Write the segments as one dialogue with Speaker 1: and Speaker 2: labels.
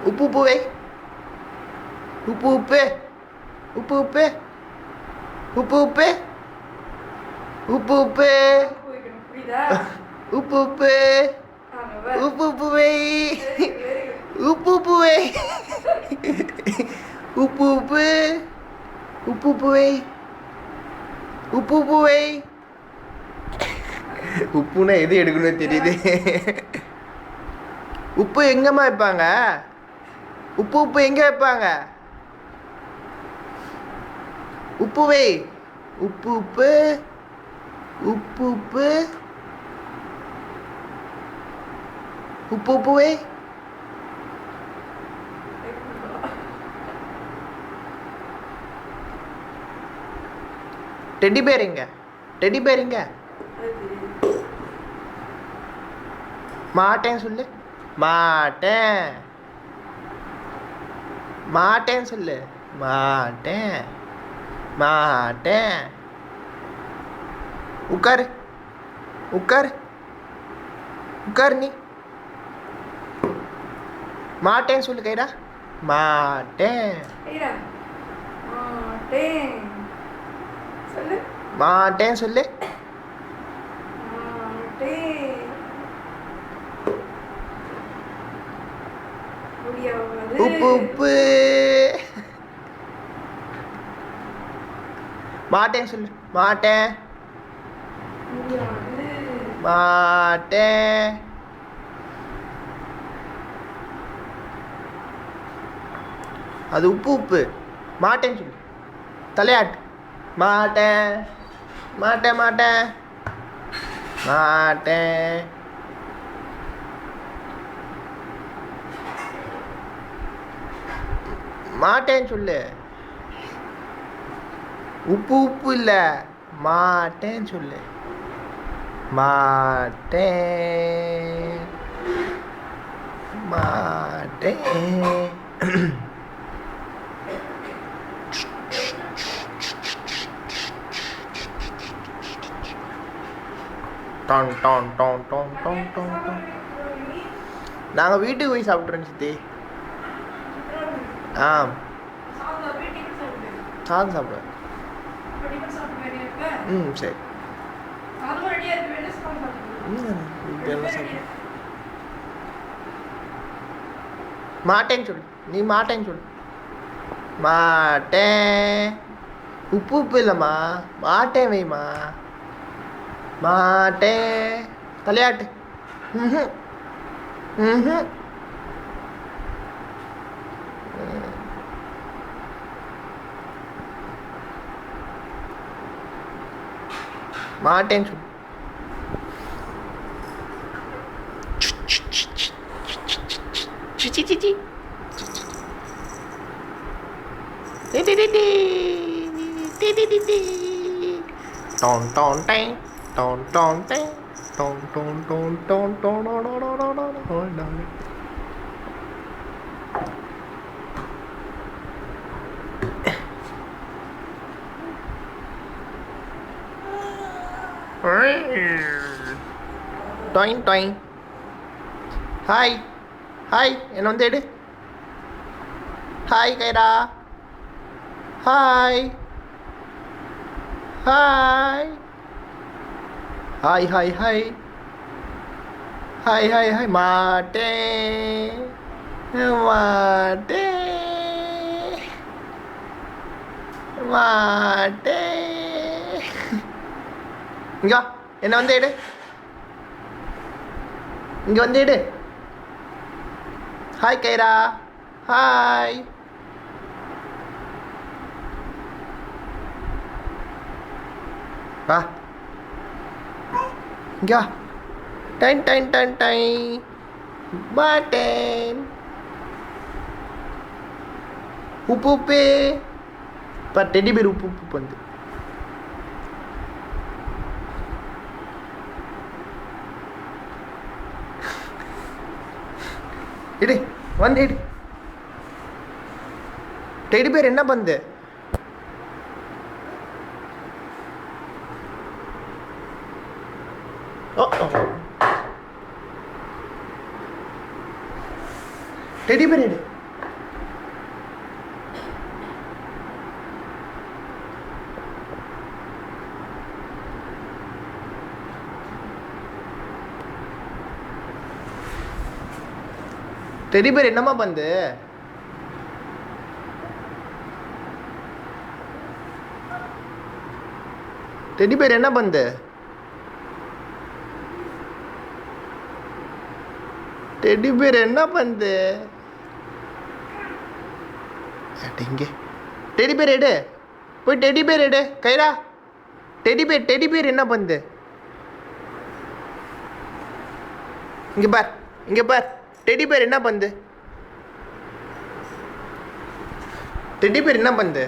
Speaker 1: உப்பு உப்பு வை. உப்பு உப்பு உப்பு உப்பு உப்பு உப்பு உப்பு உப்பு உப்பு உப்பு உப்பு உப்பு வை. உப்பு உப்பு வை. உப்பு உப்பு உப்பு உப்பு வை. உப்பு உப்பு வை. உப்புனா எது எடுக்கணும்னு தெரியுது. உப்பு எங்கம்மா வைப்பாங்க? உப்பு உப்பு எங்கே வைப்பாங்க? உப்பு வை. உப்பு உப்பு உப்பு உப்பு உப்பு உப்பு வை. டெடி பேர் எங்க? டெடி பேர் எங்க? மாட்டேன்னு சொல்லு. மாட்டேன். மாட்டேன்னு சொல்லு. மாட்டேன். மாட்டேன். உட்காரு. உட்காரு. உட்காரு நீ. மாட்டேன்னு சொல்லு கைரா. மாட்டேன். மாட்டேன்னு சொல்லு. உப்பு உப்பு. மாட்டேன்னு சொல்லு. மாட்டேன். மாட்டேன். அது உப்பு உப்பு. மாட்டேன்னு சொல்லு. தலையாட்டு. மாட்டேன். மாட்டேன் மாட்டேன் மாட்டேன். மாட்டேன்னு சொல்லு. உப்பு உப்பு இல்லை, மாட்டேன்னு சொல்லு. மாட்டேன். மாட்டேன். டான் டான் டான் டான் டான் டான் டான். நாங்கள் வீட்டுக்கு போய் சாப்பிட்றோம் சித்தி. ஆ சாதம் சாப்பிடுவேன். ம் சரி. மாட்டேன்னு சொல்லு. நீ மாட்டேன்னு சொல்லு. மாட்டேன். உப்பு உப்பு இல்லைம்மா, மாட்டேன் வைம்மா. மாட்டேன். தலையாட்டு. ம் ம் மாட்டேன்னு சொல்லு. Ton ton tang, ton ton tang, ton ton ton ton ton ton. Toing toing. Hi. Hi, என்ன வந்து எடு. Hi Kaira. Hi. Hi. Hi hi hi. Hi hi hi. மாட்டேன். மாட்டேன். மாட்டேன். இங்க என்ன வந்து எடு. இங்க வந்து எடு. ஹாய் கைரா. ஹாய். வா இங்க. Time time time time. மாட்டேன். உப்பு உப்பு. இப்போ டெடி பேர் உப்பு உப்பு வந்து. இடு வந்து இடு. டெடி பேர் என்ன பந்து? டெடி பேர் எடு. டெடி பேர் என்னம்மா பண்ணுது? டெடி பேர் என்ன பண்ணுது? டெடி பேர் என்ன பண்ணுது? இங்கே டெடி பேர் எடு. போய் டெடி பேர் எடு. கைரா டெடி பேர் என்ன பண்ணுது? இங்கே பார் டெடி பேர் என்ன பண்ணுது? டெடி பேர் என்ன பண்ணுது?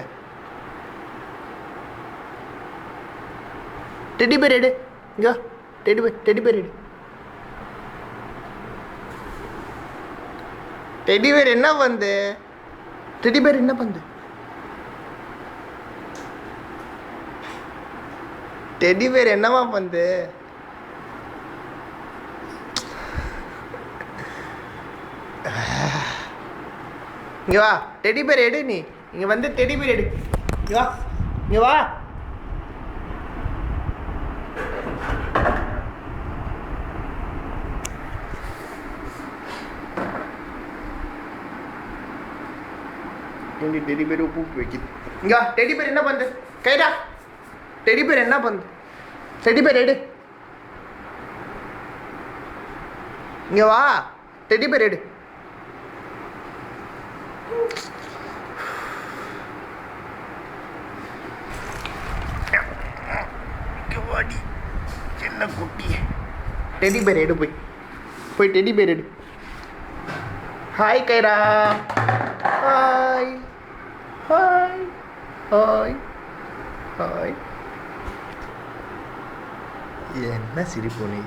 Speaker 1: டெடி பேர் எடு. இங்கே டெடி பேர் எடு. டெடி பேர் என்ன பண்ணுது? டெடி பேர் என்ன பண்ணுது? டெடி பேர் என்னமா பண்ணுது? இங்க வா டெடி பேர் எடு. நீ இங்க வந்து டெடி பேர் எடு. இங்க வா டெடி பேர் உப்பு வைக்குது. இங்க டெடி பேர் என்ன பண்ணுது? கைடா டெடி பேர் என்ன பண்ணுது? டெடி பேர் எடு. இங்க வா டெடி பேர் எடு. வாடி சின்ன குட்டிய டெடி பேர் எடு. போய் டெடி பேர் எடு. Hi Kaira. Hi hi hi hi. என்ன சிரிப்பு நீ?